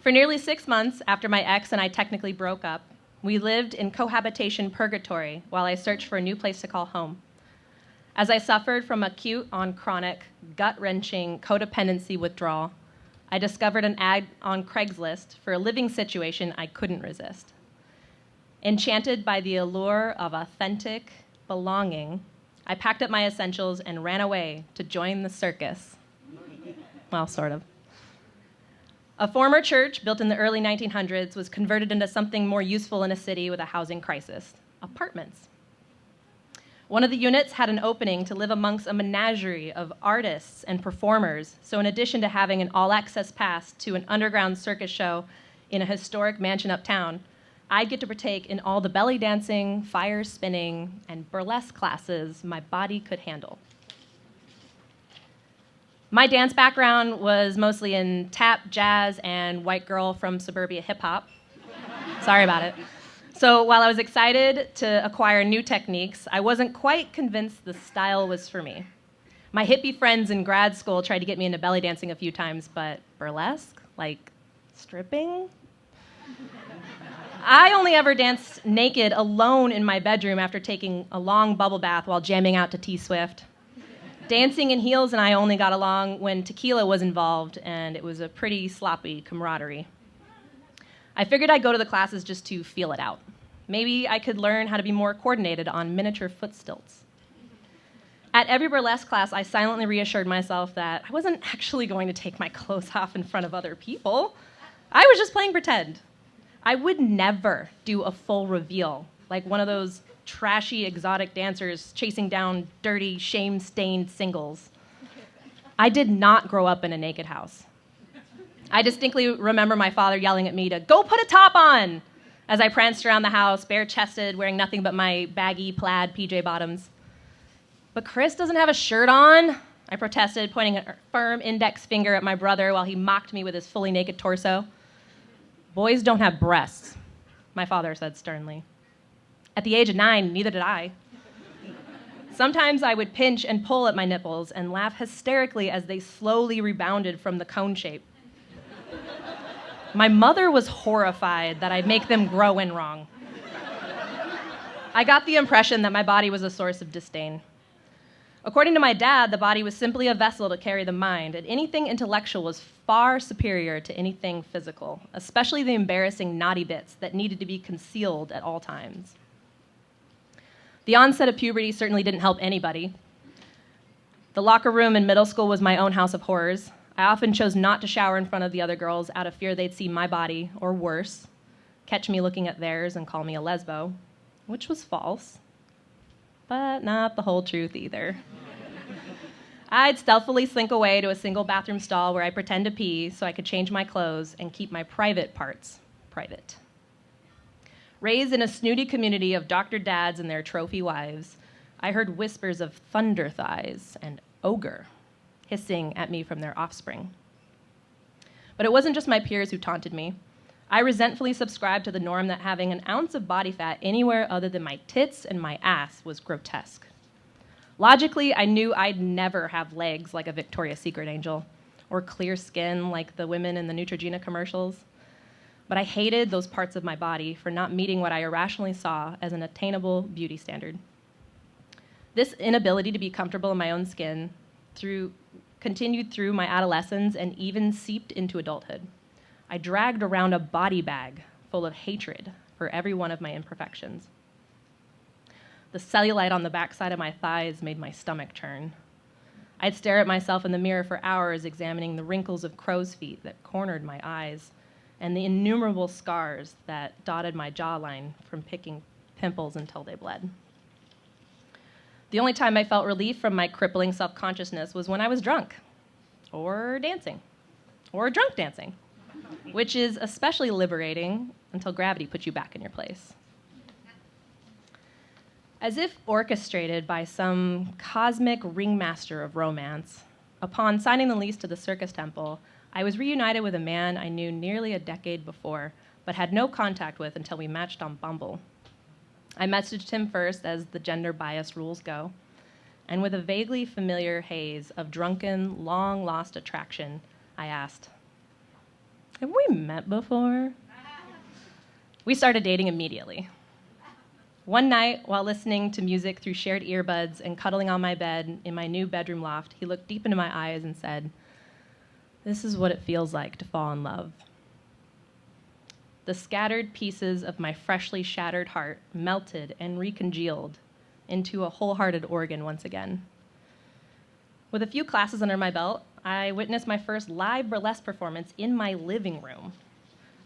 For nearly 6 months after my ex and I technically broke up, we lived in cohabitation purgatory while I searched for a new place to call home. As I suffered from acute on chronic, gut-wrenching codependency withdrawal, I discovered an ad on Craigslist for a living situation I couldn't resist. Enchanted by the allure of authentic belonging, I packed up my essentials and ran away to join the circus. Well, sort of. A former church built in the early 1900s was converted into something more useful in a city with a housing crisis: apartments. One of the units had an opening to live amongst a menagerie of artists and performers, so in addition to having an all-access pass to an underground circus show in a historic mansion uptown, I'd get to partake in all the belly dancing, fire spinning, and burlesque classes my body could handle. My dance background was mostly in tap, jazz, and white girl from suburbia hip-hop. Sorry about it. So while I was excited to acquire new techniques, I wasn't quite convinced the style was for me. My hippie friends in grad school tried to get me into belly dancing a few times, but burlesque? Like stripping? I only ever danced naked alone in my bedroom after taking a long bubble bath while jamming out to T Swift. Dancing in heels and I only got along when tequila was involved, and it was a pretty sloppy camaraderie. I figured I'd go to the classes just to feel it out. Maybe I could learn how to be more coordinated on miniature foot stilts. At every burlesque class, I silently reassured myself that I wasn't actually going to take my clothes off in front of other people. I was just playing pretend. I would never do a full reveal, like one of those trashy exotic dancers chasing down dirty, shame-stained singles. I did not grow up in a naked house. I distinctly remember my father yelling at me to go put a top on as I pranced around the house, bare-chested, wearing nothing but my baggy plaid PJ bottoms. But Chris doesn't have a shirt on, I protested, pointing a firm index finger at my brother while he mocked me with his fully naked torso. Boys don't have breasts, my father said sternly. At the age of 9, neither did I. Sometimes I would pinch and pull at my nipples and laugh hysterically as they slowly rebounded from the cone shape. My mother was horrified that I'd make them grow in wrong. I got the impression that my body was a source of disdain. According to my dad, the body was simply a vessel to carry the mind, and anything intellectual was far superior to anything physical, especially the embarrassing naughty bits that needed to be concealed at all times. The onset of puberty certainly didn't help anybody. The locker room in middle school was my own house of horrors. I often chose not to shower in front of the other girls out of fear they'd see my body, or worse, catch me looking at theirs and call me a lesbo, which was false, but not the whole truth either. I'd stealthily slink away to a single bathroom stall where I pretend to pee so I could change my clothes and keep my private parts private. Raised in a snooty community of doctor dads and their trophy wives, I heard whispers of thunder thighs and ogre hissing at me from their offspring. But it wasn't just my peers who taunted me. I resentfully subscribed to the norm that having an ounce of body fat anywhere other than my tits and my ass was grotesque. Logically, I knew I'd never have legs like a Victoria's Secret angel, or clear skin like the women in the Neutrogena commercials. But I hated those parts of my body for not meeting what I irrationally saw as an attainable beauty standard. This inability to be comfortable in my own skin continued through my adolescence and even seeped into adulthood. I dragged around a body bag full of hatred for every one of my imperfections. The cellulite on the backside of my thighs made my stomach churn. I'd stare at myself in the mirror for hours, examining the wrinkles of crow's feet that cornered my eyes and the innumerable scars that dotted my jawline from picking pimples until they bled. The only time I felt relief from my crippling self-consciousness was when I was drunk, or dancing, or drunk dancing, which is especially liberating until gravity puts you back in your place. As if orchestrated by some cosmic ringmaster of romance, upon signing the lease to the Circus Temple, I was reunited with a man I knew nearly a decade before, but had no contact with until we matched on Bumble. I messaged him first, as the gender-biased rules go, and with a vaguely familiar haze of drunken, long-lost attraction, I asked, Have we met before? We started dating immediately. One night, while listening to music through shared earbuds and cuddling on my bed in my new bedroom loft, he looked deep into my eyes and said, "This is what it feels like to fall in love." The scattered pieces of my freshly shattered heart melted and recongealed into a wholehearted organ once again. With a few classes under my belt, I witnessed my first live burlesque performance in my living room.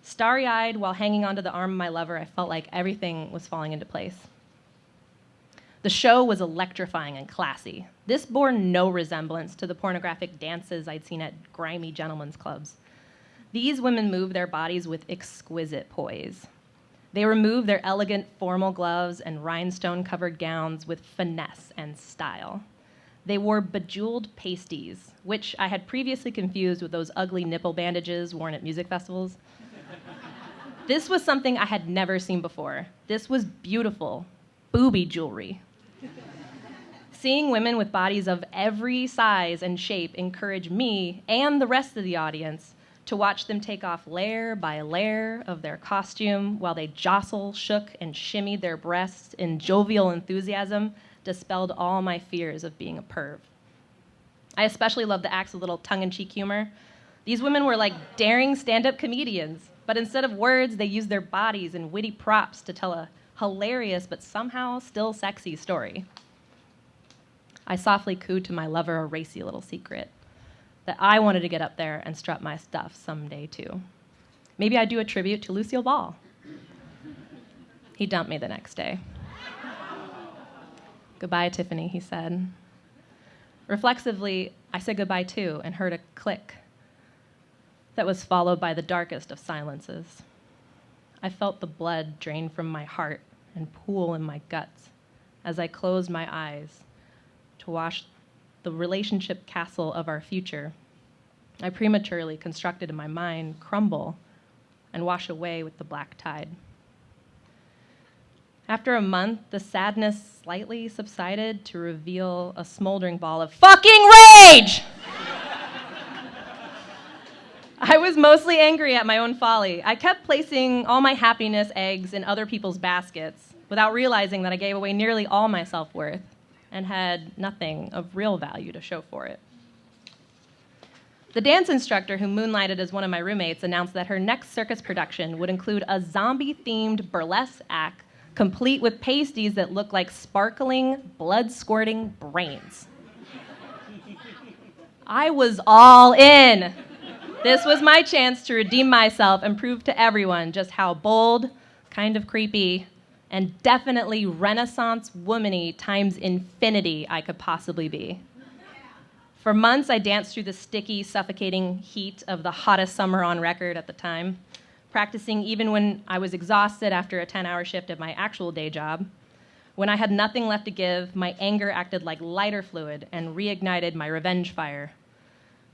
Starry-eyed while hanging onto the arm of my lover, I felt like everything was falling into place. The show was electrifying and classy. This bore no resemblance to the pornographic dances I'd seen at grimy gentlemen's clubs. These women moved their bodies with exquisite poise. They removed their elegant formal gloves and rhinestone-covered gowns with finesse and style. They wore bejeweled pasties, which I had previously confused with those ugly nipple bandages worn at music festivals. This was something I had never seen before. This was beautiful, booby jewelry. Seeing women with bodies of every size and shape encouraged me and the rest of the audience to watch them take off layer by layer of their costume while they jostled, shook, and shimmied their breasts in jovial enthusiasm dispelled all my fears of being a perv. I especially loved the acts with little tongue-in-cheek humor. These women were like daring stand-up comedians, but instead of words, they used their bodies and witty props to tell a hilarious but somehow still sexy story. I softly cooed to my lover a racy little secret, that I wanted to get up there and strut my stuff someday too. Maybe I'd do a tribute to Lucille Ball. He dumped me the next day. "Goodbye, Tiffany," he said. Reflexively, I said goodbye too and heard a click that was followed by the darkest of silences. I felt the blood drain from my heart and pool in my guts as I closed my eyes to watch the relationship castle of our future I prematurely constructed in my mind crumble and wash away with the black tide. After a month, the sadness slightly subsided to reveal a smoldering ball of fucking rage! I was mostly angry at my own folly. I kept placing all my happiness eggs in other people's baskets without realizing that I gave away nearly all my self-worth and had nothing of real value to show for it. The dance instructor who moonlighted as one of my roommates announced that her next circus production would include a zombie-themed burlesque act complete with pasties that looked like sparkling, blood-squirting brains. I was all in. This was my chance to redeem myself and prove to everyone just how bold, kind of creepy, and definitely Renaissance womany times infinity I could possibly be. For months, I danced through the sticky, suffocating heat of the hottest summer on record at the time, practicing even when I was exhausted after a 10-hour shift at my actual day job. When I had nothing left to give, my anger acted like lighter fluid and reignited my revenge fire.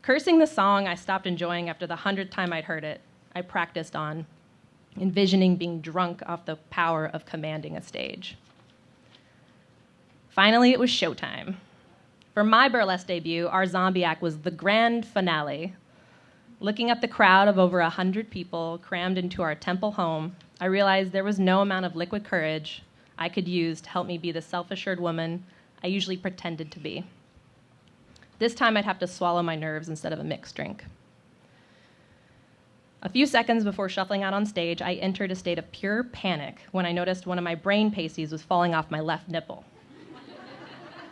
Cursing the song I stopped enjoying after the 100th time I'd heard it, I practiced on, envisioning being drunk off the power of commanding a stage. Finally, it was showtime. For my burlesque debut, our zombie act was the grand finale. Looking at the crowd of over 100 people crammed into our temple home, I realized there was no amount of liquid courage I could use to help me be the self-assured woman I usually pretended to be. This time I'd have to swallow my nerves instead of a mixed drink. A few seconds before shuffling out on stage, I entered a state of pure panic when I noticed one of my brain pasties was falling off my left nipple.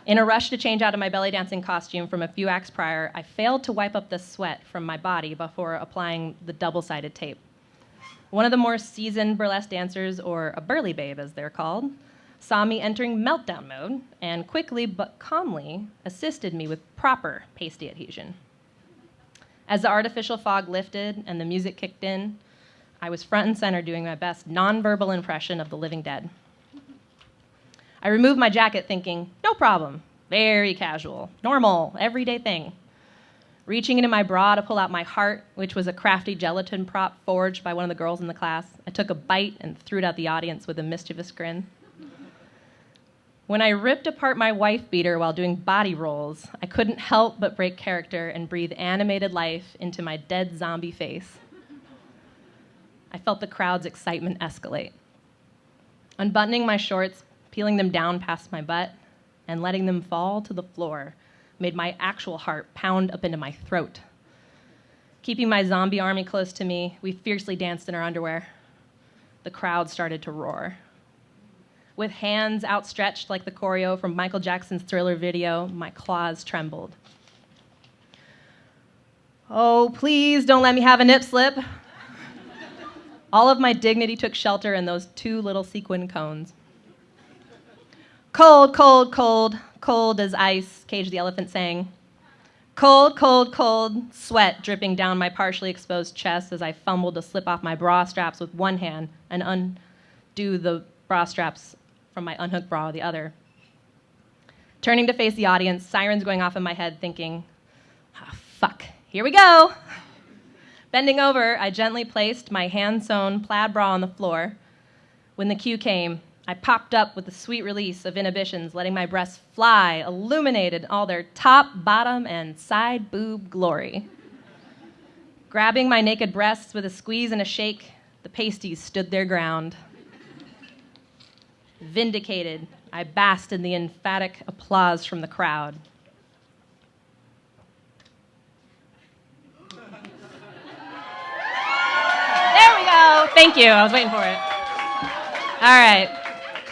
In a rush to change out of my belly dancing costume from a few acts prior, I failed to wipe up the sweat from my body before applying the double-sided tape. One of the more seasoned burlesque dancers, or a burly babe as they're called, saw me entering meltdown mode and quickly but calmly assisted me with proper pasty adhesion. As the artificial fog lifted and the music kicked in, I was front and center doing my best nonverbal impression of the living dead. I removed my jacket thinking, no problem, very casual, normal, everyday thing. Reaching into my bra to pull out my heart, which was a crafty gelatin prop forged by one of the girls in the class, I took a bite and threw it at the audience with a mischievous grin. When I ripped apart my wife beater while doing body rolls, I couldn't help but break character and breathe animated life into my dead zombie face. I felt the crowd's excitement escalate. Unbuttoning my shorts, peeling them down past my butt, and letting them fall to the floor made my actual heart pound up into my throat. Keeping my zombie army close to me, we fiercely danced in our underwear. The crowd started to roar. With hands outstretched like the choreo from Michael Jackson's Thriller video, my claws trembled. Oh, please don't let me have a nip slip. All of my dignity took shelter in those 2 little sequin cones. Cold, cold, cold, cold as ice, Cage the Elephant sang. Cold, cold, cold, sweat dripping down my partially exposed chest as I fumbled to slip off my bra straps with one hand and undo the bra straps from my unhooked bra with the other. Turning to face the audience, sirens going off in my head, thinking, oh, fuck, here we go. Bending over, I gently placed my hand-sewn plaid bra on the floor. When the cue came, I popped up with the sweet release of inhibitions, letting my breasts fly, illuminated all their top, bottom, and side boob glory. Grabbing my naked breasts with a squeeze and a shake, the pasties stood their ground. Vindicated, I basked in the emphatic applause from the crowd. There we go. Thank you. I was waiting for it. All right.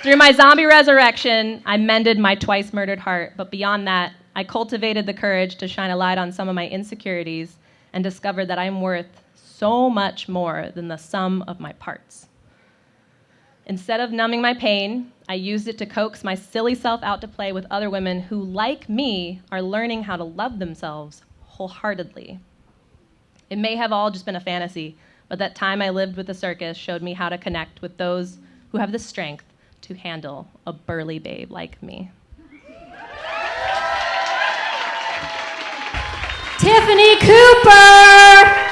Through my zombie resurrection, I mended my twice murdered heart, but beyond that, I cultivated the courage to shine a light on some of my insecurities and discovered that I'm worth so much more than the sum of my parts. Instead of numbing my pain, I used it to coax my silly self out to play with other women who, like me, are learning how to love themselves wholeheartedly. It may have all just been a fantasy, but that time I lived with the circus showed me how to connect with those who have the strength to handle a burly babe like me. Tiffany Cooper!